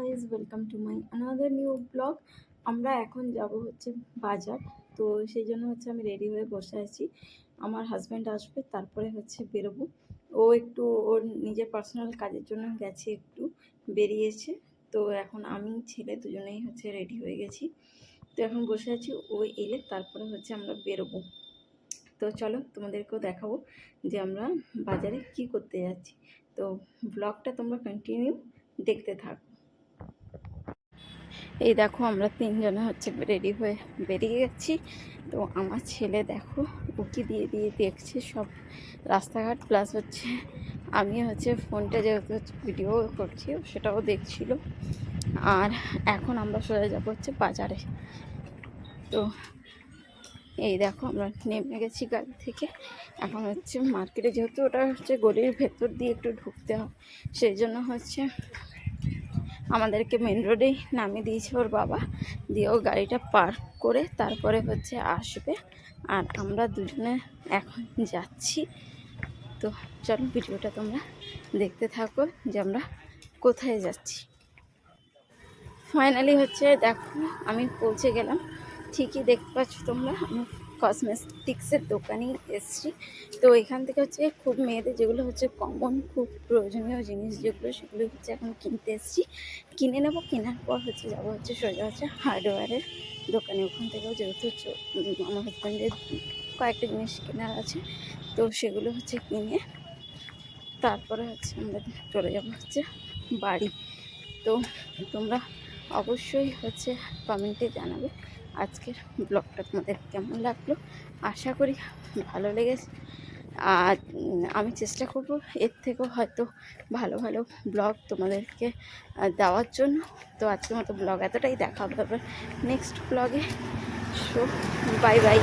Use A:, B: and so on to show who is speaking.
A: Guys, welcome to my another new blog. আমরা এখন যাব হচ্ছে বাজার। তো সেই জন্য হচ্ছে আমি রেডি হয়ে বসে আছি। আমার হাজব্যান্ড আসবে, তারপরে হচ্ছে বেরোবো। ও একটু ওর নিজের পার্সোনাল কাজের জন্য গেছে, একটু বেরিয়েছে। তো এখন আমি ছেলে দুজনেই হচ্ছে রেডি হয়ে গেছি। তো এখন বসে আছি, ও এলে তারপরে হচ্ছে আমরা বেরোবো। তো চলো তোমাদেরকেও দেখাবো যে আমরা বাজারে কি করতে যাচ্ছি। তো ব্লগটা তোমরা কন্টিনিউ দেখতে থাকো। এই দেখো, আমরা তিনজনে হচ্ছে রেডি হয়ে বেরিয়ে গেছি। তো আমার ছেলে দেখো উকি দিয়ে দিয়ে দেখছে সব রাস্তাঘাট, প্লাস হচ্ছে আমি হচ্ছে ফোনটা যেহেতু হচ্ছে ভিডিও করছি সেটাও দেখছিল। আর এখন আমরা সোজা যাবো হচ্ছে বাজারে। তো এই দেখো আমরা নেমে গেছি গাড়ি থেকে। এখন হচ্ছে মার্কেটে, যেহেতু ওটা হচ্ছে গলির ভেতর দিয়ে একটু ঢুকতে হয়, সেই জন্য হচ্ছে আমাদেরকে মেন রোডেই নামিয়ে দিয়েছে ওর বাবা। দিয়ে ও গাড়িটা পার্ক করে তারপরে হচ্ছে আসবে। আর আমরা দুজনে এখন যাচ্ছি। তো চলো ভিডিওটা তোমরা দেখতে থাকো যে আমরা কোথায় যাচ্ছি। ফাইনালি হচ্ছে দেখো আমি পৌঁছে গেলাম। ঠিকই দেখতে পাচ্ছ তোমরা, আমি কসমেটিক্সের দোকানেই এসেছি। তো এখান থেকে হচ্ছে খুব মেয়েদের যেগুলো হচ্ছে কমন, খুব প্রয়োজনীয় জিনিস যেগুলো, সেগুলো হচ্ছে এখন কিনতে এসেছি। কিনে নেবো, কেনার পর হচ্ছে যাবো হচ্ছে সোজা হচ্ছে হার্ডওয়্যারের দোকানে। ওখান থেকেও যেহেতু আমার হাজব্যান্ডের কয়েকটা জিনিস কেনার আছে, তো সেগুলো হচ্ছে কিনে তারপরে হচ্ছে আমরা চলে যাবো হচ্ছে বাড়ি। তো তোমরা অবশ্যই হচ্ছে কমেন্টে জানাবে আজকের ব্লগটা তোমাদের কেমন লাগলো। আশা করি ভালো লেগেছে। আর আমি চেষ্টা করব এর থেকেও হয়তো ভালো ভালো ব্লগ তোমাদেরকে দেওয়ার জন্য। তো আজকের মতো ব্লগ এতটাই, দেখা হবে নেক্সট ব্লগে। So bye bye.